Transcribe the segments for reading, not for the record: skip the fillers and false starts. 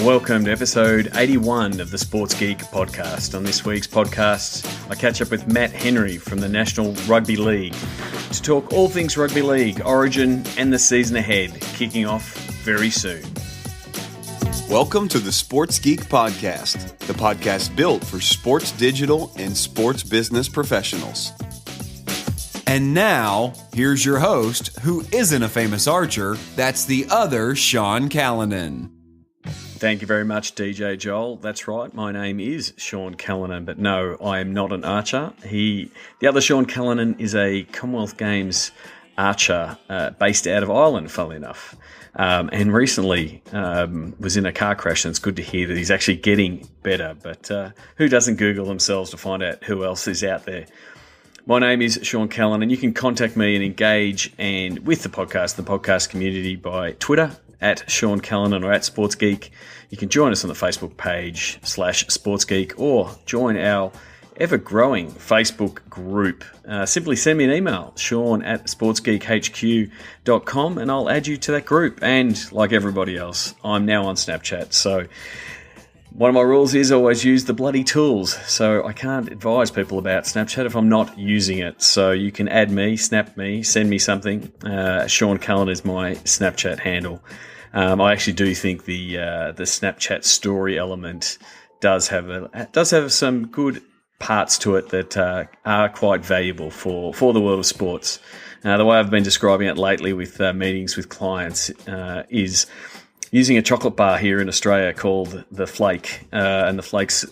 Welcome to episode 81 of the Sports Geek podcast. On this week's podcast, I catch up with Matt Henry from the National Rugby League to talk all things rugby league, origin and the season ahead, kicking off very soon. Welcome to the Sports Geek podcast, the podcast built for sports digital and sports business professionals. And now, here's your host, who isn't a famous archer, that's the other Sean Callanan. Thank you very much, DJ Joel. That's right, my name is Sean Callanan, but no, I am not an archer. The other Sean Callanan is a Commonwealth Games archer based out of Ireland, funnily enough, and recently was in a car crash, and it's good to hear that he's actually getting better, but who doesn't Google themselves to find out who else is out there? My name is Sean Callanan, and you can contact me and engage with the podcast community by Twitter, at Sean Callanan or at Sports Geek. You can join us on the Facebook page /Sports Geek or join our ever-growing Facebook group. Simply send me an email, sean@sportsgeekhq.com, and I'll add you to that group. And like everybody else, I'm now on Snapchat. So one of my rules is always use the bloody tools. So I can't advise people about Snapchat if I'm not using it. So you can add me, snap me, send me something. Sean Callanan is my Snapchat handle. I actually do think the Snapchat story element does have some good parts to it that are quite valuable for the world of sports. The way I've been describing it lately with meetings with clients is using a chocolate bar here in Australia called the Flake, and the Flake's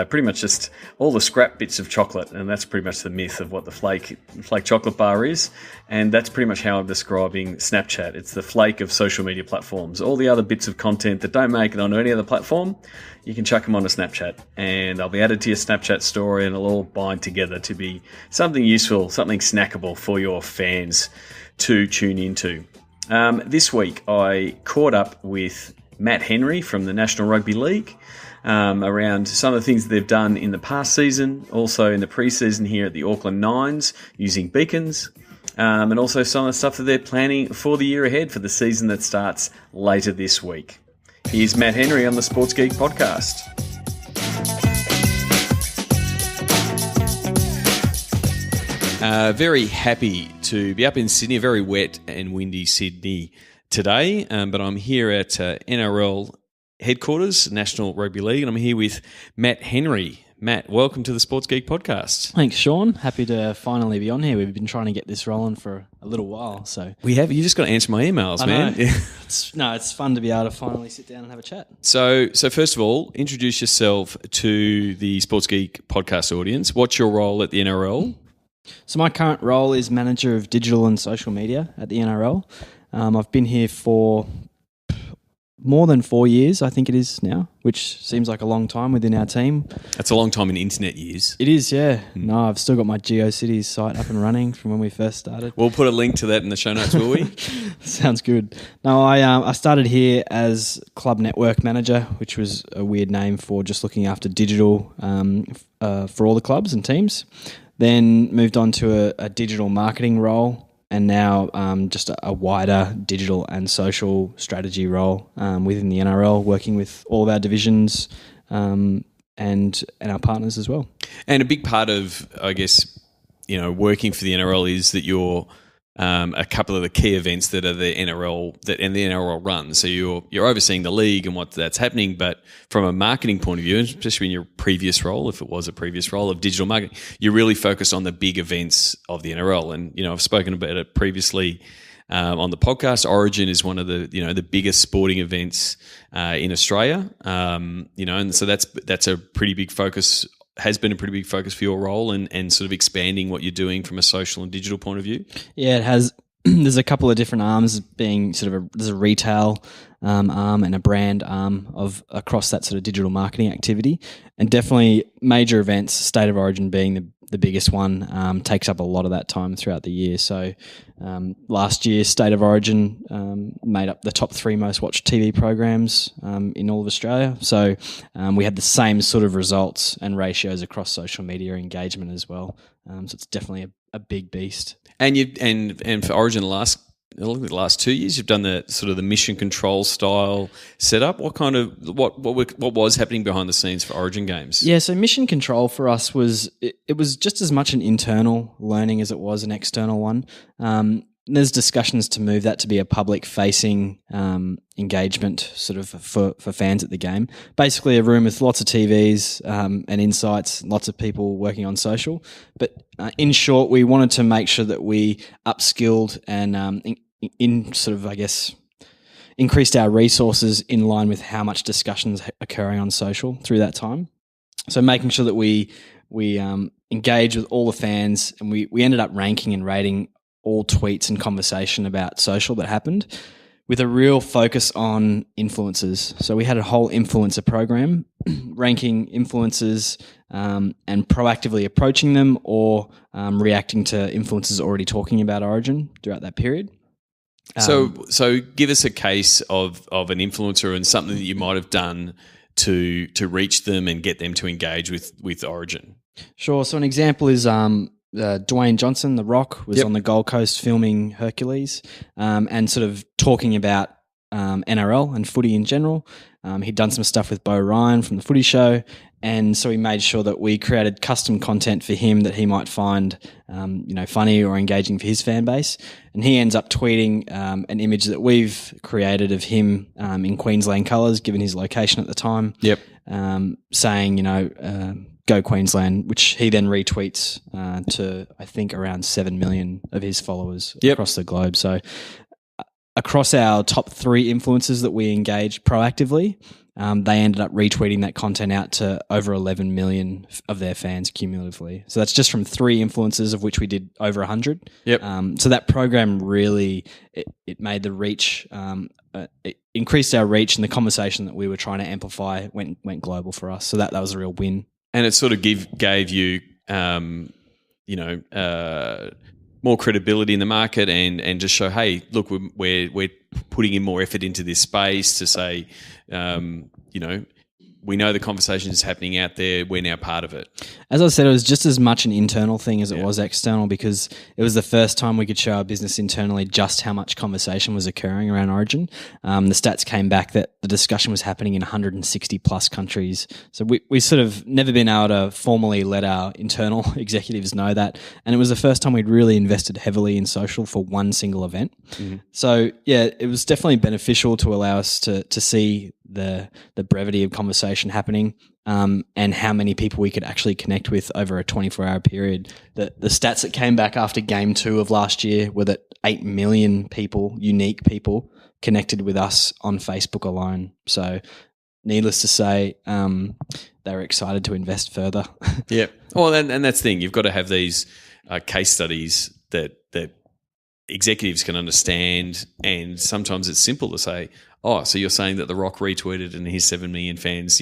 pretty much just all the scrap bits of chocolate, and that's pretty much the myth of what the Flake chocolate bar is, and that's pretty much how I'm describing Snapchat. It's the Flake of social media platforms. All the other bits of content that don't make it onto any other platform, you can chuck them onto Snapchat, and they'll be added to your Snapchat story, and it'll all bind together to be something useful, something snackable for your fans to tune into. This week, I caught up with Matt Henry from the National Rugby League around some of the things that they've done in the past season, also in the pre-season here at the Auckland Nines using beacons, and also some of the stuff that they're planning for the year ahead for the season that starts later this week. Here's Matt Henry on the Sports Geek podcast. Very happy to be up in Sydney, a very wet and windy Sydney today, but I'm here at NRL headquarters, National Rugby League, and I'm here with Matt Henry. Matt, welcome to the Sports Geek podcast. Thanks, Sean. Happy to finally be on here. We've been trying to get this rolling for a little while. So we have. You just got to answer my emails, man. It's fun to be able to finally sit down and have a chat. So first of all, introduce yourself to the Sports Geek podcast audience. What's your role at the NRL? So my current role is Manager of Digital and Social Media at the NRL. I've been here for more than 4 years, I think it is now, which seems like a long time within our team. That's a long time in internet years. It is, yeah. No, I've still got my GeoCities site up and running from when we first started. We'll put a link to that in the show notes, will we? Sounds good. No, I started here as Club Network Manager, which was a weird name for just looking after digital for all the clubs and teams. Then moved on to a digital marketing role, and now just a wider digital and social strategy role within the NRL, working with all of our divisions and our partners as well. And a big part of, I guess, working for the NRL is that you're a couple of the key events that are the NRL and the NRL runs. So you're overseeing the league and what that's happening, but from a marketing point of view, especially in your previous role, if it was a previous role of digital marketing, you really focus on the big events of the NRL. And I've spoken about it previously on the podcast. Origin is one of the biggest sporting events in Australia. And so that's a pretty big focus. Has been a pretty big focus for your role and sort of expanding what you're doing from a social and digital point of view? Yeah, it has. There's a couple of different arms being there's a retail arm and a brand arm across that sort of digital marketing activity, and definitely major events, State of Origin being the biggest one, takes up a lot of that time throughout the year. So last year, State of Origin made up the top 3 most watched TV programs in all of Australia. So we had the same sort of results and ratios across social media engagement as well. So it's definitely a big beast. And for Origin, the last look at the last 2 years, you've done the sort of the mission control style setup. What was happening behind the scenes for Origin games? Yeah, so mission control for us was it was just as much an internal learning as it was an external one. There's discussions to move that to be a public-facing engagement sort of for fans at the game. Basically a room with lots of TVs and insights, lots of people working on social. But in short, we wanted to make sure that we upskilled and in sort of, I guess, increased our resources in line with how much discussions occurring on social through that time. So making sure that we engage with all the fans, and we ended up ranking and rating all tweets and conversation about social that happened with a real focus on influencers. So we had a whole influencer program ranking influencers and proactively approaching them or reacting to influencers already talking about Origin throughout that period. So give us a case of an influencer and something that you might have done to reach them and get them to engage with Origin. Sure. So an example is Dwayne Johnson, The Rock, was on the Gold Coast filming Hercules and sort of talking about NRL and footy in general. He'd done some stuff with Bo Ryan from the Footy Show, and so we made sure that we created custom content for him that he might find funny or engaging for his fan base. And he ends up tweeting an image that we've created of him in Queensland colours, given his location at the time, saying, go Queensland, which he then retweets to, I think, around 7 million of his followers across the globe. So across our top 3 influencers that we engaged proactively, they ended up retweeting that content out to over 11 million of their fans cumulatively. So that's just from 3 influencers, of which we did over 100. So that program really, it made the reach, it increased our reach, and the conversation that we were trying to amplify went global for us. So that was a real win. And it sort of gave you, more credibility in the market and just show, hey, look, we're putting in more effort into this space to say, we know the conversation is happening out there. We're now part of it. As I said, it was just as much an internal thing as it was external, because it was the first time we could show our business internally just how much conversation was occurring around Origin. The stats came back that the discussion was happening in 160 plus countries. So we sort of never been able to formally let our internal executives know that. And it was the first time we'd really invested heavily in social for one single event. Mm-hmm. So yeah, it was definitely beneficial to allow us to see the brevity of conversation happening and how many people we could actually connect with over a 24-hour period. The stats that came back after Game 2 of last year were that 8 million people, unique people, connected with us on Facebook alone. So needless to say, they were excited to invest further. Yeah. Well, and that's the thing. You've got to have these case studies that executives can understand, and sometimes it's simple to say, oh, so you're saying that The Rock retweeted and his 7 million fans,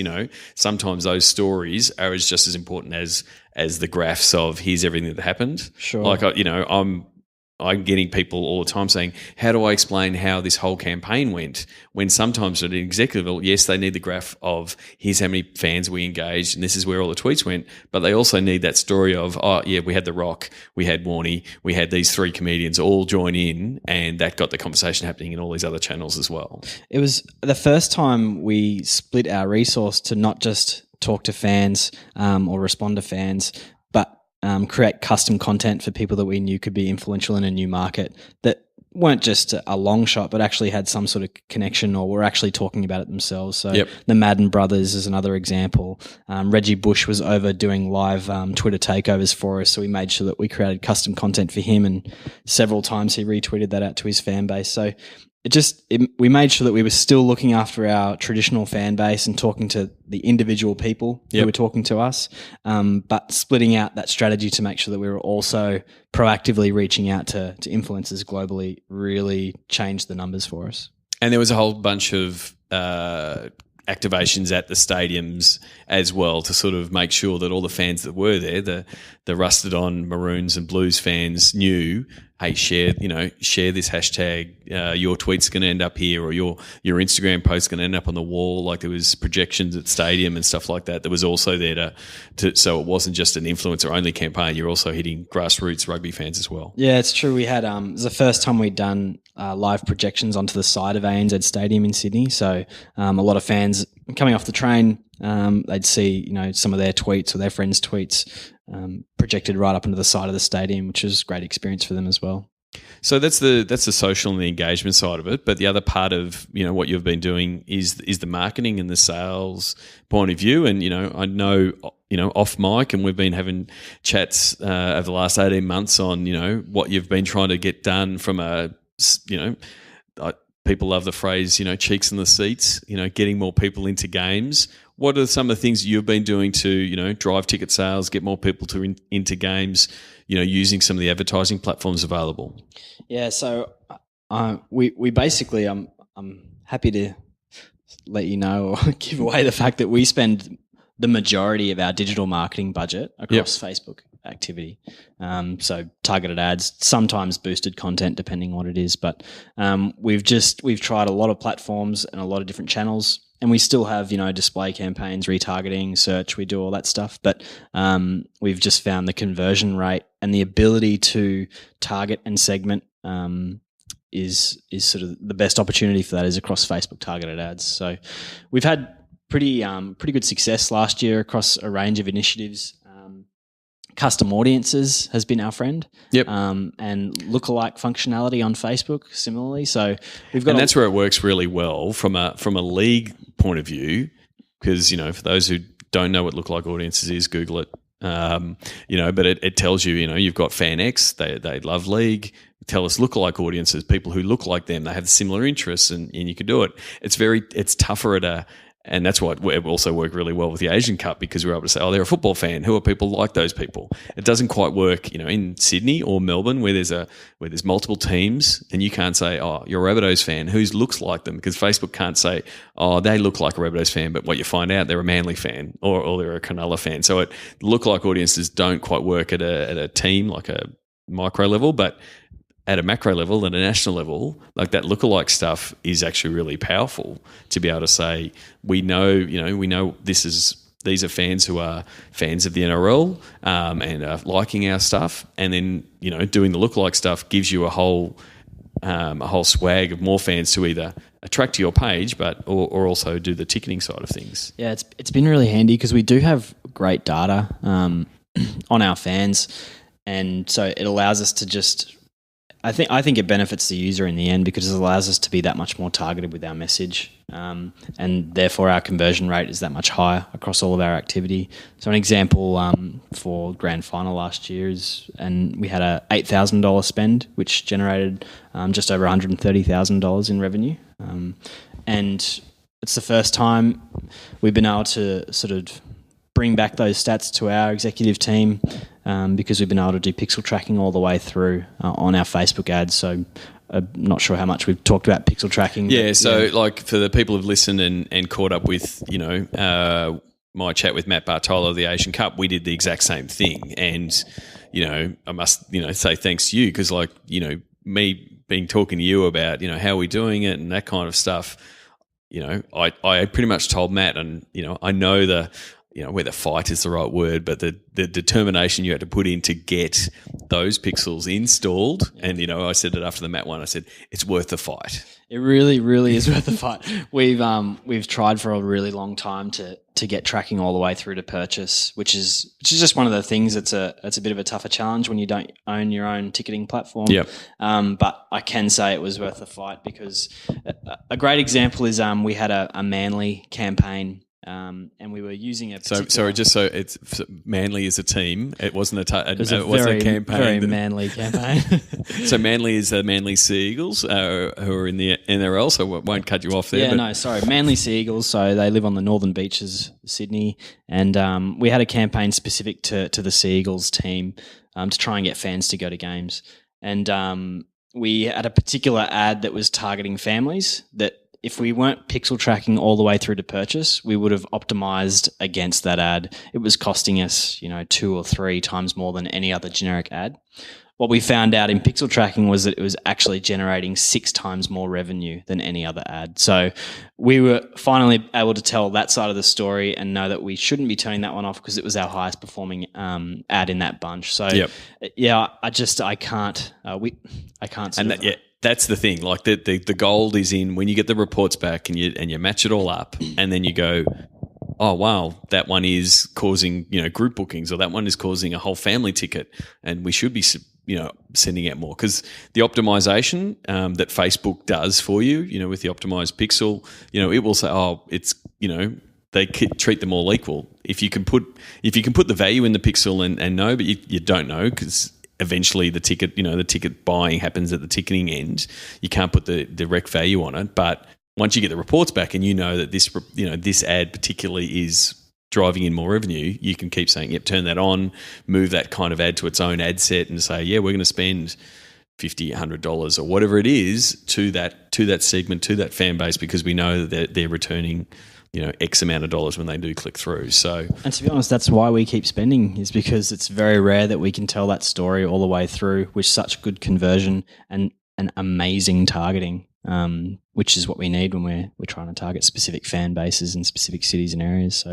sometimes those stories are just as important as the graphs of here's everything that happened. Sure. Like, I'm getting people all the time saying, how do I explain how this whole campaign went? When sometimes at an executive level, yes, they need the graph of here's how many fans we engaged and this is where all the tweets went, but they also need that story of, oh, yeah, we had The Rock, we had Warney, we had these 3 comedians all join in, and that got the conversation happening in all these other channels as well. It was the first time we split our resource to not just talk to fans or respond to fans, but create custom content for people that we knew could be influential in a new market that weren't just a long shot, but actually had some sort of connection or were actually talking about it themselves. So the Madden brothers is another example. Reggie Bush was over doing live Twitter takeovers for us, so we made sure that we created custom content for him, and several times he retweeted that out to his fan base. So we made sure that we were still looking after our traditional fan base and talking to the individual people who were talking to us, but splitting out that strategy to make sure that we were also proactively reaching out to influencers globally really changed the numbers for us. And there was a whole bunch of activations at the stadiums as well to sort of make sure that all the fans that were there, the rusted on Maroons and Blues fans, knew hey, share this hashtag. Your tweet's going to end up here, or your Instagram post's going to end up on the wall. Like there was projections at stadium and stuff like that. That was also there so it wasn't just an influencer only campaign. You're also hitting grassroots rugby fans as well. Yeah, it's true. We had it was the first time we'd done live projections onto the side of ANZ Stadium in Sydney. So a lot of fans coming off the train, they'd see some of their tweets or their friends' tweets projected right up into the side of the stadium, which was a great experience for them as well. So that's the social and the engagement side of it. But the other part of what you've been doing is the marketing and the sales point of view. And I know off mic, and we've been having chats over the last 18 months on what you've been trying to get done from a people love the phrase cheeks in the seats. Getting more people into games. What are some of the things you've been doing to drive ticket sales, get more people into games? Using some of the advertising platforms available. Yeah, so we basically, I'm happy to let you know or give away the fact that we spend the majority of our digital marketing budget across Facebook activity. So targeted ads, sometimes boosted content, depending on what it is. But we've tried a lot of platforms and a lot of different channels. And we still have, display campaigns, retargeting, search, we do all that stuff. But we've just found the conversion rate and the ability to target and segment is sort of the best opportunity for that is across Facebook targeted ads. So we've had pretty good success last year across a range of initiatives. Custom audiences has been our friend. Yep. And lookalike functionality on Facebook similarly. So we've got, and that's where it works really well from a league point of view, because for those who don't know what lookalike audiences is, Google it. But it tells you, you've got Fan X, they love league. Tell us lookalike audiences, people who look like them, they have similar interests, and you can do it. It's tougher and that's why it also worked really well with the Asian Cup, because we were able to say, oh, they're a football fan. Who are people like those people? It doesn't quite work, in Sydney or Melbourne where there's multiple teams, and you can't say, oh, you're a Rabbitohs fan. Who looks like them? Because Facebook can't say, oh, they look like a Rabbitohs fan, but what you find out, they're a Manly fan or they're a Cronulla fan. So lookalike audiences don't quite work at a team, like a micro level, but at a macro level and a national level, like that lookalike stuff is actually really powerful to be able to say, we know these are fans who are fans of the NRL and are liking our stuff, and then doing the lookalike stuff gives you a whole swag of more fans to either attract to your page, or also do the ticketing side of things. Yeah, it's been really handy because we do have great data on our fans, and so it allows us to just. I think it benefits the user in the end because it allows us to be that much more targeted with our message, and therefore our conversion rate is that much higher across all of our activity. So an example for grand final last year and we had a $8,000 spend, which generated just over $130,000 in revenue, and it's the first time we've been able to sort of bring back those stats to our executive team because we've been able to do pixel tracking all the way through on our Facebook ads. So I'm not sure how much we've talked about pixel tracking. Yeah, like for the people who've listened and caught up with, my chat with Matt Bartolo of the Asian Cup, we did the exact same thing. And, I must, say thanks to you because me being talking to you about, how we're doing it and that kind of stuff, I pretty much told Matt and, I know whether fight is the right word, but the determination you had to put in to get those pixels installed. And, I said it after the Matt one, I said, it's worth the fight. It really, really is worth the fight. We've tried for a really long time to get tracking all the way through to purchase, which is just one of the things that's a bit of a tougher challenge when you don't own your own ticketing platform. Yep. But I can say it was worth the fight because a great example is we had a Manly campaign. And we were using a particular... So it's Manly as a team. It wasn't it was a campaign. Very Manly campaign. So Manly is the Manly Sea Eagles who are in the NRL, so I won't cut you off there. Yeah, no, sorry. Manly Sea Eagles, so they live on the northern beaches of Sydney, and we had a campaign specific to the Sea Eagles team to try and get fans to go to games. And we had a particular ad that was targeting families that if we weren't pixel tracking all the way through to purchase, we would have optimized against that ad. It was costing us, 2 or 3 times more than any other generic ad. what we found out in pixel tracking was that it was actually generating 6 times more revenue than any other ad. So we were finally able to tell that side of the story and know that we shouldn't be turning that one off because it was our highest performing ad in that bunch. So yeah, I can't. I can't. That's the thing. Like the gold is in when you get the reports back and you match it all up, and then you go, oh wow, that one is causing group bookings, or that one is causing a whole family ticket, and we should be sending out more, because the optimization that Facebook does for you, with the optimized pixel, it will say, oh, it's they treat them all equal. If you can put the value in the pixel and know, but you don't know because eventually the ticket buying happens at the ticketing end. You can't put the direct value on it, but once you get the reports back and that this ad particularly is driving in more revenue, you can keep saying, yep, turn that on, move that kind of ad to its own ad set and say, yeah, we're going to spend $50, $100 or whatever it is to that segment, to that fan base, because we know that they're returning X amount of dollars when they do click through. So, and to be honest, that's why we keep spending, is because it's very rare that we can tell that story all the way through with such good conversion and an amazing targeting, which is what we need when we're trying to target specific fan bases in specific cities and areas. So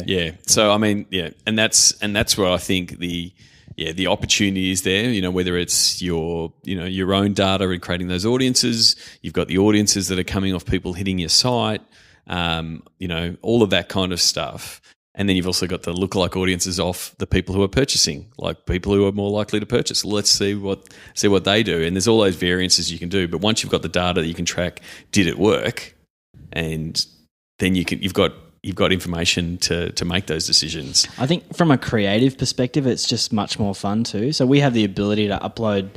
So I mean, and that's where I think the opportunity is there. Whether it's your own data and creating those audiences, you've got the audiences that are coming off people hitting your site. All of that kind of stuff. And then you've also got the lookalike audiences off the people who are purchasing, like people who are more likely to purchase. Let's see what they do. And there's all those variances you can do. But once you've got the data that you can track, did it work? And then you've got information to make those decisions. I think from a creative perspective, it's just much more fun too. So we have the ability to upload,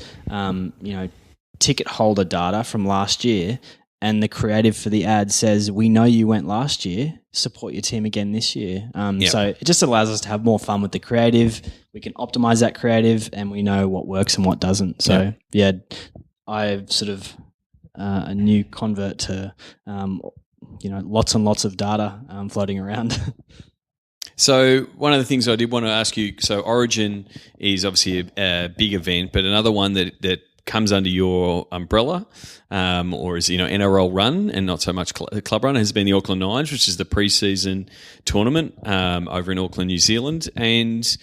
ticket holder data from last year. And the creative for the ad says, we know you went last year, support your team again this year. So it just allows us to have more fun with the creative. We can optimize that creative and we know what works and what doesn't. So I've sort of a new convert to, lots and lots of data floating around. So one of the things I did want to ask you, so Origin is obviously a big event, but another one that comes under your umbrella, or is NRL run and not so much club run, has been the Auckland Nines, which is the pre-season tournament over in Auckland, New Zealand. And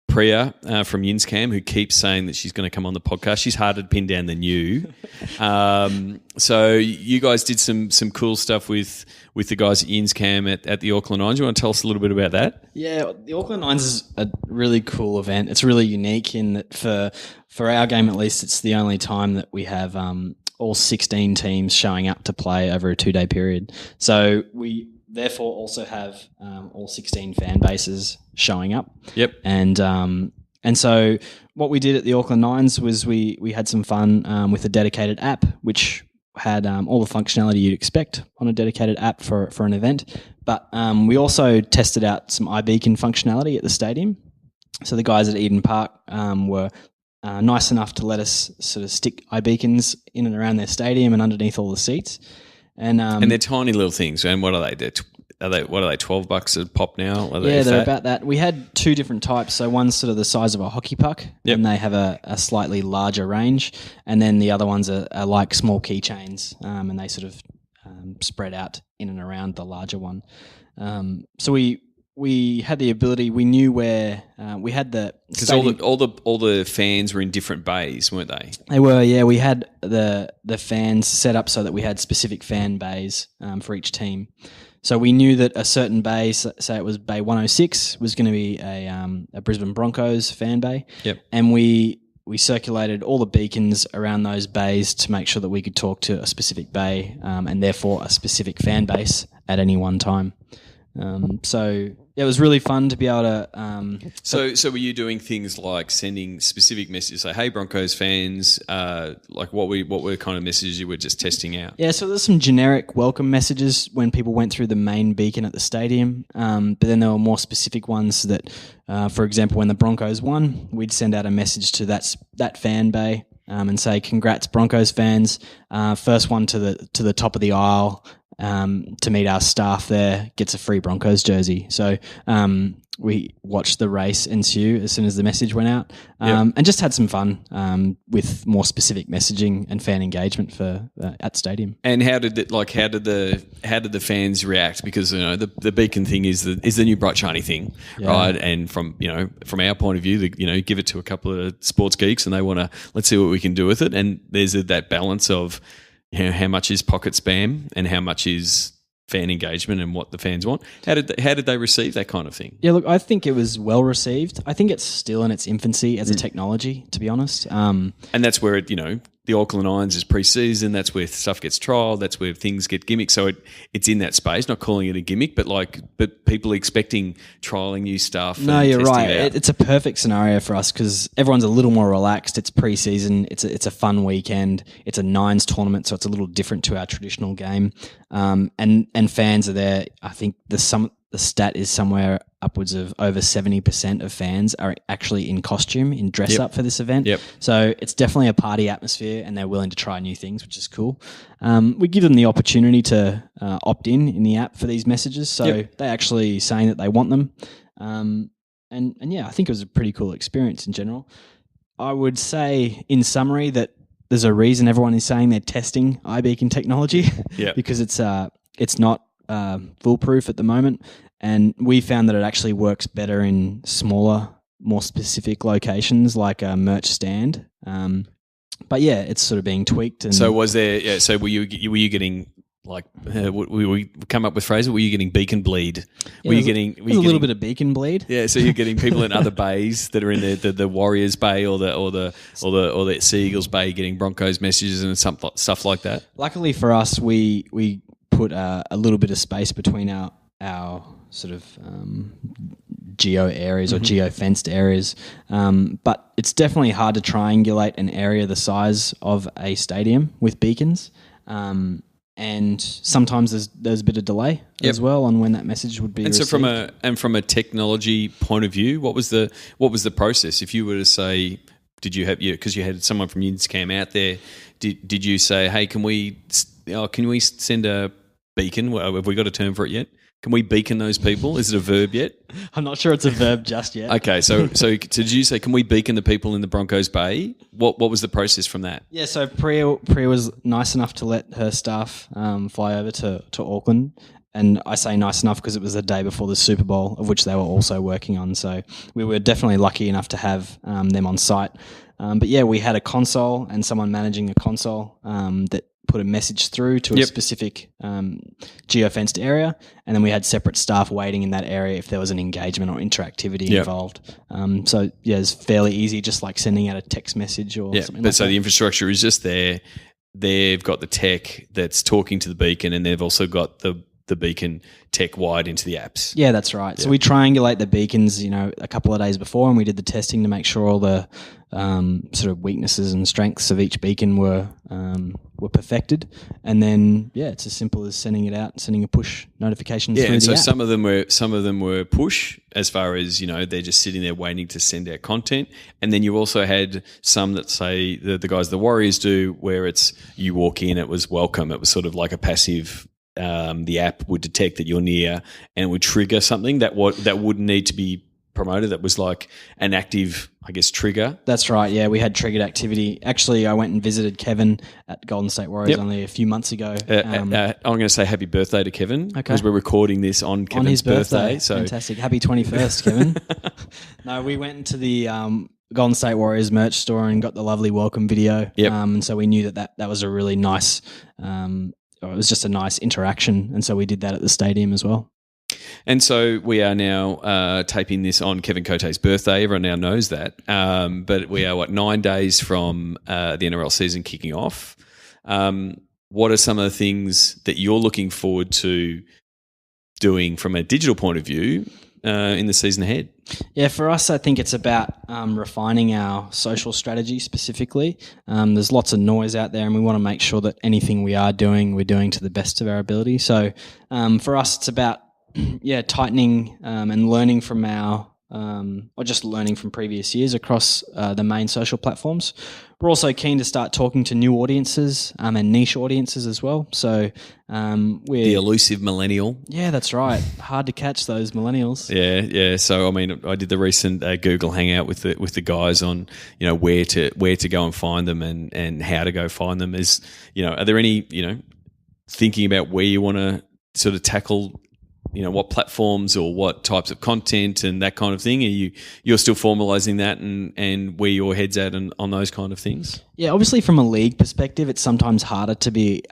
Priya from Yinscam, who keeps saying that she's going to come on the podcast. She's harder to pin down than you. So you guys did some cool stuff with the guys at Yinscam at the Auckland Nines. You want to tell us a little bit about that? Yeah, the Auckland Nines is a really cool event. It's really unique in that for our game at least, it's the only time that we have all 16 teams showing up to play over a 2-day period. So we therefore also have all 16 fan bases showing up. Yep. And so what we did at the Auckland Nines was we had some fun with a dedicated app, which had all the functionality you'd expect on a dedicated app for an event. But we also tested out some iBeacon functionality at the stadium. So the guys at Eden Park were nice enough to let us sort of stick iBeacons in and around their stadium and underneath all the seats. And they're tiny little things. And what are they? What are they? $12 a pop now? They're about that. We had 2 different types. So one's sort of the size of a hockey puck, and they have a slightly larger range. And then the other ones are like small keychains, and they sort of spread out in and around the larger one. So we had the ability. We knew where we had the because all the fans were in different bays, weren't they? They were, yeah. We had the fans set up so that we had specific fan bays for each team. So we knew that a certain bay, say it was Bay 106, was going to be a Brisbane Broncos fan bay. Yep. And we circulated all the beacons around those bays to make sure that we could talk to a specific bay and therefore a specific fan base at any one time. So it was really fun to be able to. So were you doing things like sending specific messages, say, "Hey Broncos fans," like what were kind of messages you were just testing out? Yeah, so there's some generic welcome messages when people went through the main beacon at the stadium, but then there were more specific ones that, for example, when the Broncos won, we'd send out a message to that fan bay and say, "Congrats, Broncos fans! First one to the top of the aisle." to meet our staff there gets a free Broncos jersey. So we watched the race ensue as soon as the message went out, and just had some fun with more specific messaging and fan engagement for at stadium. And how did the fans react? Because the beacon thing is the new bright shiny thing, right? And from our point of view, give it to a couple of sports geeks and they want to let's see what we can do with it. And there's that balance of how much is pocket spam and how much is fan engagement and what the fans want. How did they receive that kind of thing? Yeah, look, I think it was well received. I think it's still in its infancy as a technology, to be honest. And that's where the Auckland Irons is pre-season. That's where stuff gets trialled. That's where things get gimmicked. So it's in that space. Not calling it a gimmick, but people are expecting trialling new stuff. No, you're right. It's a perfect scenario for us because everyone's a little more relaxed. It's pre-season. It's a fun weekend. It's a nines tournament, so it's a little different to our traditional game. And fans are there. I think the stat is somewhere upwards of over 70% of fans are actually in costume, in dress up for this event. Yep. So it's definitely a party atmosphere and they're willing to try new things, which is cool. We give them the opportunity to opt in the app for these messages. So they're actually saying that they want them. And yeah, I think it was a pretty cool experience in general. I would say in summary that there's a reason everyone is saying they're testing iBeacon technology because it's not foolproof at the moment. And we found that it actually works better in smaller, more specific locations like a merch stand. But yeah, it's sort of being tweaked. And so was there? Yeah. So were you getting we come up with phrases? Were you getting beacon bleed? Were you getting a little bit of beacon bleed? Yeah. So you're getting people in other bays that are in the Warriors Bay or the Sea Eagles Bay getting Broncos messages and stuff like that. Luckily for us, we put a little bit of space between our sort of geo areas or geo-fenced areas. But it's definitely hard to triangulate an area the size of a stadium with beacons. And sometimes there's a bit of delay as well on when that message would be received. So from a technology point of view, what was the process? If you were to say, did you have because you had someone from Uniscam out there, did you say, hey, can we send a beacon? Have we got a term for it yet? Can we beacon those people? Is it a verb yet? I'm not sure it's a verb just yet. Okay, so did you say, can we beacon the people in the Broncos Bay? What was the process from that? Yeah, so Priya was nice enough to let her staff fly over to Auckland. And I say nice enough because it was the day before the Super Bowl, of which they were also working on. So we were definitely lucky enough to have them on site. But yeah, we had a console and someone managing a console that put a message through to a specific geo-fenced area, and then we had separate staff waiting in that area if there was an engagement or interactivity involved. So yeah, it's fairly easy, just like sending out a text message or something like that. So the infrastructure is just there. They've got the tech that's talking to the beacon, and they've also got the beacon tech wired into the apps. Yeah, that's right. So we triangulate the beacons, a couple of days before, and we did the testing to make sure all the sort of weaknesses and strengths of each beacon were perfected. And then it's as simple as sending it out and sending a push notification through the so app. some of them were push, as far as they're just sitting there waiting to send out content. And then you also had some that say the guys the Warriors do, where it's you walk in, it was welcome. It was sort of like a passive. The app would detect that you're near and would trigger something that would need to be promoted. That was like an active, I guess, trigger. That's right. Yeah, we had triggered activity. Actually, I went and visited Kevin at Golden State Warriors only a few months ago. I'm going to say happy birthday to Kevin because we're recording this on Kevin's his birthday. So fantastic! Happy 21st, Kevin. No, we went into the Golden State Warriors merch store and got the lovely welcome video. And so we knew that was a really nice. It was just a nice interaction, and so we did that at the stadium as well. And so we are now taping this on Kevin Cote's birthday. Everyone now knows that. But we are, 9 days from the NRL season kicking off. What are some of the things that you're looking forward to doing from a digital point of view in the season ahead? Yeah, for us, I think it's about refining our social strategy specifically. There's lots of noise out there, and we want to make sure that anything we are doing, we're doing to the best of our ability. So for us, it's about tightening and learning from our or just learning from previous years across the main social platforms. We're also keen to start talking to new audiences and niche audiences as well. So we're the elusive millennial. Yeah, that's right. Hard to catch those millennials. Yeah. So I mean, I did the recent Google Hangout with the guys on where to go and find them and how to go find them. Are there any thinking about where you want to sort of tackle? What platforms or what types of content and that kind of thing? You're still formalising that and where your head's at on those kind of things? Yeah, obviously from a league perspective, it's sometimes harder to be,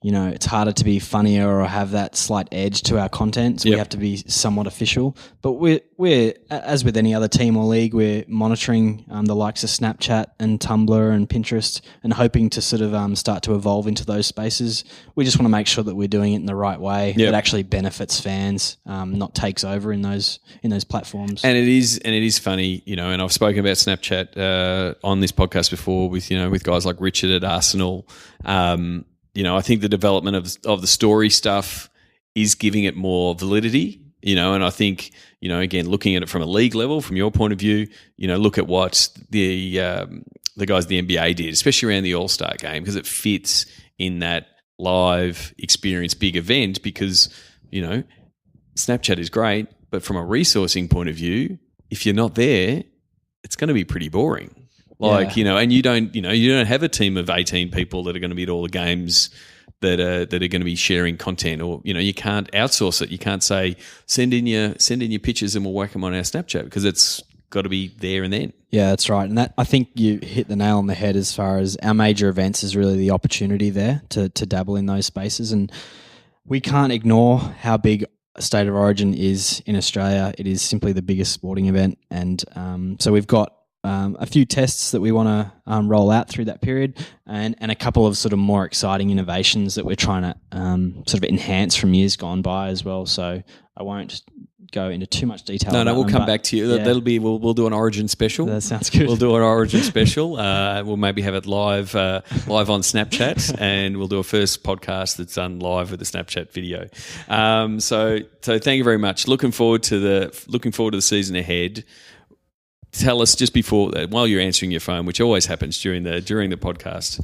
it's harder to be funnier or have that slight edge to our content. So we have to be somewhat official. But we're as with any other team or league, we're monitoring the likes of Snapchat and Tumblr and Pinterest and hoping to sort of start to evolve into those spaces. We just want to make sure that we're doing it in the right way that actually benefits fans, not takes over in those platforms. And it is funny, and I've spoken about Snapchat on this podcast before with guys like Richard at Arsenal. I think the development of the story stuff is giving it more validity, and I think, again, looking at it from a league level, from your point of view, look at what the guys at the NBA did, especially around the All-Star game, because it fits in that live experience, big event, because, Snapchat is great, but from a resourcing point of view, if you're not there, it's going to be pretty boring. And you don't have a team of 18 people that are going to be at all the games that are going to be sharing content, or you can't outsource it. You can't say send in your pictures and we'll whack them on our Snapchat, because it's got to be there and then. Yeah, that's right. And that, I think you hit the nail on the head as far as our major events is really the opportunity there to dabble in those spaces. And we can't ignore how big State of Origin is in Australia. It is simply the biggest sporting event. And so we've got a few tests that we want to roll out through that period, and a couple of sort of more exciting innovations that we're trying to sort of enhance from years gone by as well. So I won't go into too much detail. No, we'll come back to you. Yeah. That'll be we'll do an Origin special. That sounds good. We'll do an Origin special. We'll maybe have it live on Snapchat, and we'll do a first podcast that's done live with the Snapchat video. So thank you very much. Looking forward to the season ahead. Tell us just before, while you're answering your phone, which always happens during the podcast,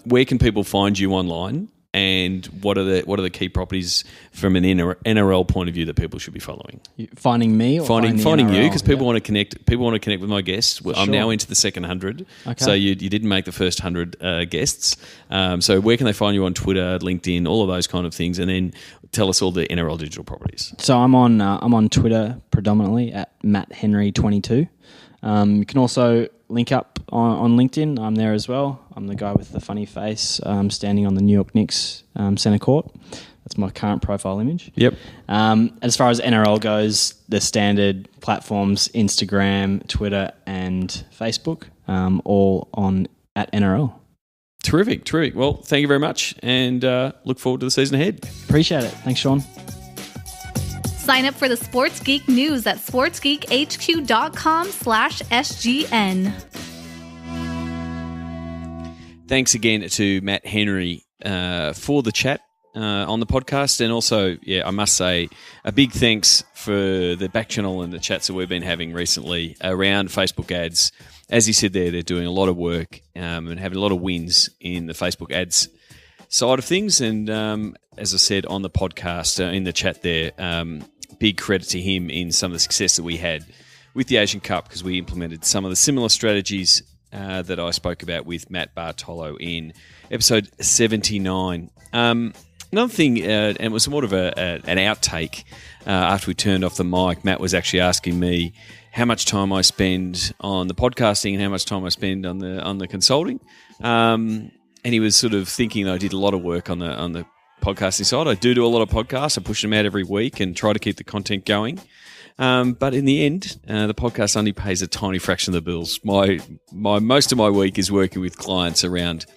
where can people find you online, and what are the key properties from an NRL point of view that people should be following? Finding me, or finding you, because people want to connect. People want to connect with my guests. I'm now into the second 100, so you didn't make the first 100 guests. So where can they find you on Twitter, LinkedIn, all of those kind of things, and then tell us all the NRL digital properties. So I'm on Twitter predominantly at MattHenry22. You can also link up on LinkedIn. I'm there as well. I'm the guy with the funny face standing on the New York Knicks centre court. That's my current profile image. Yep. As far as NRL goes, the standard platforms, Instagram, Twitter and Facebook, all on at NRL. Terrific. Well, thank you very much, and look forward to the season ahead. Appreciate it. Thanks, Sean. Sign up for the Sports Geek News at sportsgeekhq.com/SGN. Thanks again to Matt Henry for the chat on the podcast, and also, I must say, a big thanks for the back channel and the chats that we've been having recently around Facebook ads. As he said there, they're doing a lot of work and having a lot of wins in the Facebook ads side of things. And as I said on the podcast, in the chat there, big credit to him in some of the success that we had with the Asian Cup, because we implemented some of the similar strategies that I spoke about with Matt Bartolo in episode 79. Another thing, and it was more of an outtake after we turned off the mic, Matt was actually asking me how much time I spend on the podcasting and how much time I spend on the consulting. And he was sort of thinking that I did a lot of work on the podcasting side. I do a lot of podcasts. I push them out every week and try to keep the content going. But in the end, the podcast only pays a tiny fraction of the bills. My most of my week is working with clients around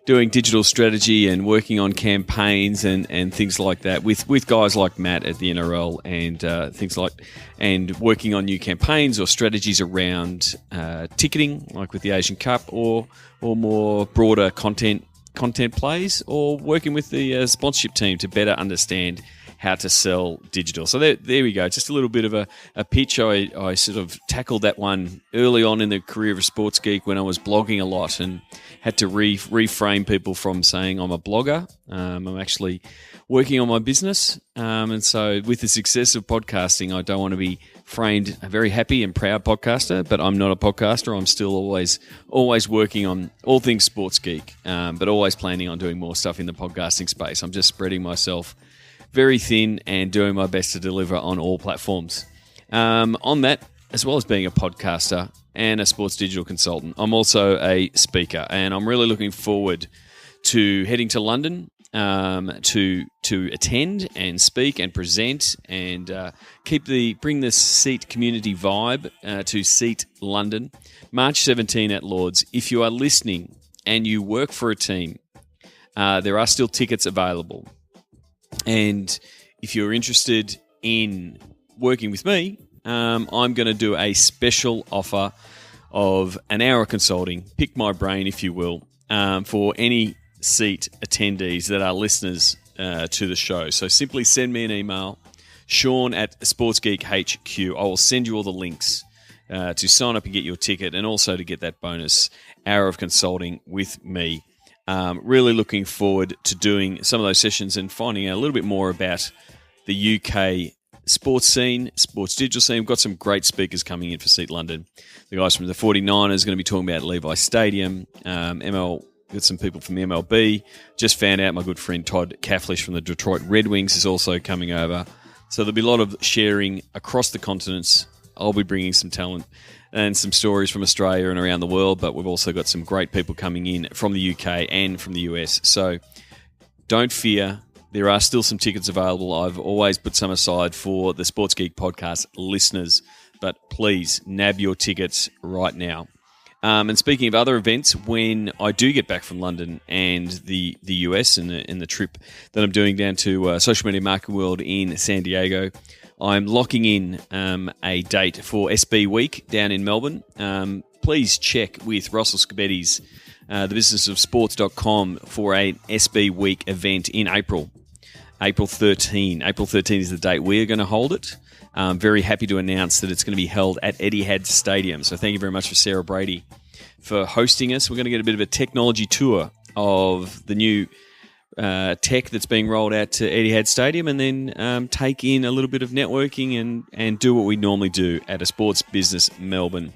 doing digital strategy and working on campaigns and things like that with guys like Matt at the NRL and working on new campaigns or strategies around ticketing, like with the Asian Cup, or more broader content plays, or working with the sponsorship team to better understand how to sell digital. So there we go. Just a little bit of a pitch. I sort of tackled that one early on in the career of a sports geek when I was blogging a lot and had to reframe people from saying I'm a blogger. I'm actually working on my business. And so with the success of podcasting, I don't want to be framed a very happy and proud podcaster, but I'm not a podcaster. I'm still always working on all things sports geek, but always planning on doing more stuff in the podcasting space. I'm just spreading myself very thin and doing my best to deliver on all platforms. On that, as well as being a podcaster and a sports digital consultant, I'm also a speaker, and I'm really looking forward to heading to London to attend and speak and present and bring the Seat community vibe to Seat London, March 17 at Lord's. If you are listening and you work for a team, there are still tickets available. And if you're interested in working with me, I'm going to do a special offer of an hour of consulting, pick my brain if you will, for any Seat attendees that are listeners to the show. So simply send me an email, Sean at Sports Geek HQ. I will send you all the links to sign up and get your ticket, and also to get that bonus hour of consulting with me. Really looking forward to doing some of those sessions and finding out a little bit more about the UK sports scene, sports digital scene. We've got some great speakers coming in for Seat London. The guys from the 49ers are going to be talking about Levi Stadium, got some people from the MLB. Just found out my good friend Todd Cafflish from the Detroit Red Wings is also coming over. So there'll be a lot of sharing across the continents. I'll be bringing some talent and some stories from Australia and around the world, but we've also got some great people coming in from the UK and from the US. So don't fear. There are still some tickets available. I've always put some aside for the Sports Geek podcast listeners, but please nab your tickets right now. And speaking of other events, when I do get back from London and the US and the trip that I'm doing down to Social Media Marketing World in San Diego, I'm locking in a date for SB Week down in Melbourne. Please check with Russell Scabetti's thebusinessofsports.com for a SB Week event in April 13. April 13 is the date we're going to hold it. I'm very happy to announce that it's going to be held at Etihad Stadium. So thank you very much for Sarah Brady for hosting us. We're going to get a bit of a technology tour of the new tech that's being rolled out to Etihad Stadium, and then take in a little bit of networking and do what we normally do at a Sports Business Melbourne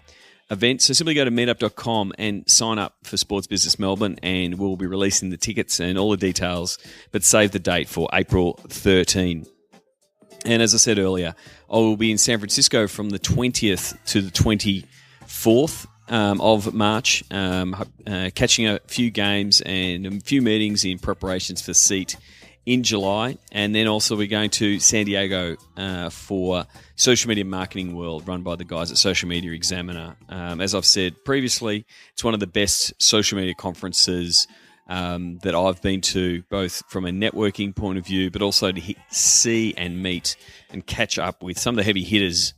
event. So simply go to meetup.com and sign up for Sports Business Melbourne, and we'll be releasing the tickets and all the details, but save the date for April 13. And as I said earlier, I will be in San Francisco from the 20th to the 24th of March, catching a few games and a few meetings in preparations for Seat in July. And then also we're going to San Diego for Social Media Marketing World, run by the guys at Social Media Examiner. As I've said previously, it's one of the best social media conferences that I've been to, both from a networking point of view, but also to see and meet and catch up with some of the heavy hitters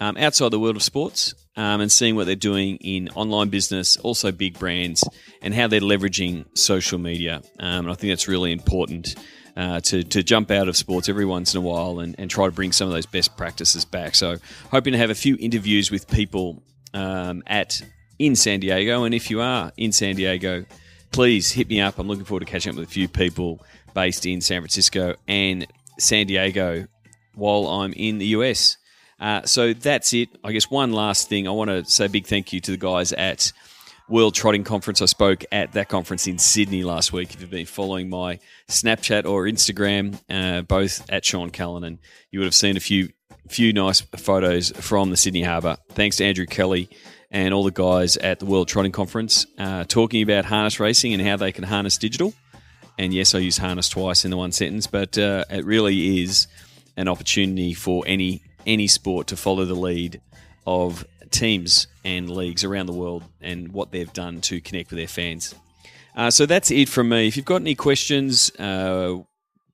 outside the world of sports, and seeing what they're doing in online business, also big brands, and how they're leveraging social media. And I think that's really important to jump out of sports every once in a while and try to bring some of those best practices back. So hoping to have a few interviews with people in San Diego. And if you are in San Diego, please hit me up. I'm looking forward to catching up with a few people based in San Francisco and San Diego while I'm in the US. So that's it. I guess one last thing. I want to say a big thank you to the guys at World Trotting Conference. I spoke at that conference in Sydney last week. If you've been following my Snapchat or Instagram, both at Sean Callanan, you would have seen a few nice photos from the Sydney Harbour. Thanks to Andrew Kelly and all the guys at the World Trotting Conference, talking about harness racing and how they can harness digital. And yes, I use harness twice in the one sentence, but it really is an opportunity for any sport to follow the lead of teams and leagues around the world and what they've done to connect with their fans. So that's it from me. If you've got any questions, got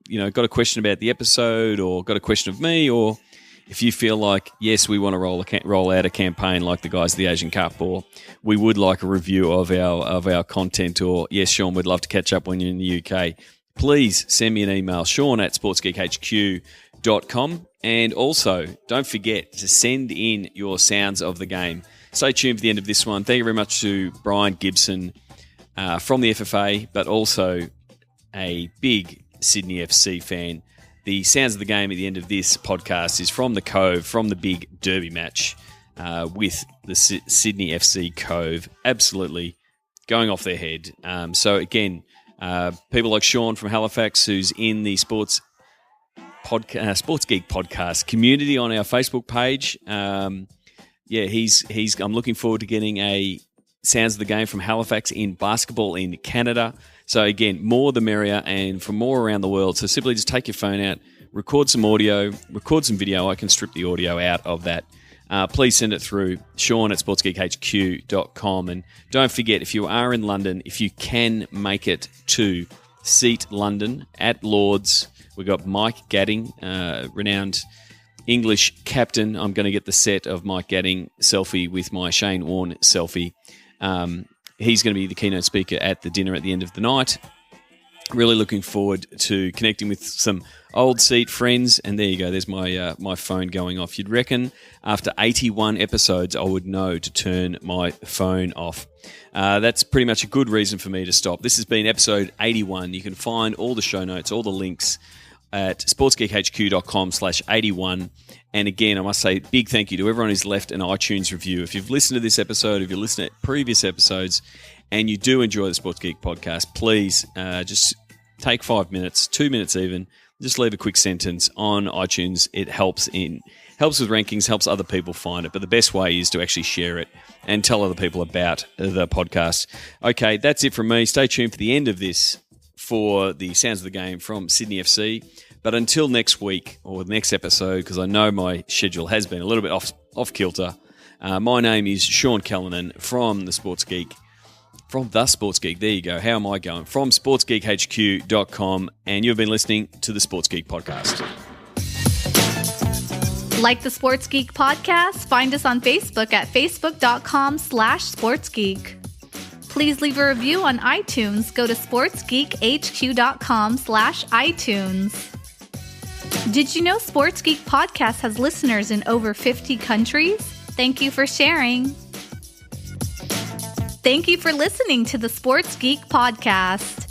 a question about the episode, or got a question of me, or if you feel like, yes, we want to roll out a campaign like the guys at the Asian Cup, or we would like a review of our content, or yes, Sean, we'd love to catch up when you're in the UK, please send me an email, sean@sportsgeekhq.com. And also, don't forget to send in your sounds of the game. Stay tuned for the end of this one. Thank you very much to Brian Gibson from the FFA, but also a big Sydney FC fan. The sounds of the game at the end of this podcast is from the Cove, from the big derby match with the Sydney FC Cove. Absolutely going off their head. So again, people like Sean from Halifax, who's in the Sports Geek podcast community on our Facebook page. He's. I'm looking forward to getting a sounds of the game from Halifax in basketball in Canada. So again, more the merrier, and from more around the world. So simply just take your phone out, record some audio, record some video. I can strip the audio out of that. Please send it through sean@sportsgeekhq.com. And don't forget, if you are in London, if you can make it to Seat London at Lord's, we've got Mike Gadding, renowned English captain. I'm going to get the set of Mike Gadding selfie with my Shane Warne selfie. He's going to be the keynote speaker at the dinner at the end of the night. Really looking forward to connecting with some old Seat friends. And there you go. There's my phone going off. You'd reckon after 81 episodes, I would know to turn my phone off. That's pretty much a good reason for me to stop. This has been episode 81. You can find all the show notes, all the links at sportsgeekhq.com/81. And again, I must say big thank you to everyone who's left an iTunes review. If you've listened to this episode, if you listened to previous episodes, and you do enjoy the Sports Geek podcast, please just take 5 minutes, 2 minutes even, just leave a quick sentence on iTunes. It helps with rankings, helps other people find it. But the best way is to actually share it and tell other people about the podcast. Okay, that's it from me. Stay tuned for the end of this for the sounds of the game from Sydney FC. But until next week or the next episode, because I know my schedule has been a little bit off kilter, my name is Sean Callanan from the Sports Geek. From The Sports Geek, there you go. How am I going? From sportsgeekhq.com, and you've been listening to the Sports Geek podcast. Like the Sports Geek podcast? Find us on Facebook at facebook.com/sportsgeek. Please leave a review on iTunes. Go to sportsgeekhq.com/iTunes. Did you know Sports Geek Podcast has listeners in over 50 countries? Thank you for sharing. Thank you for listening to the Sports Geek Podcast.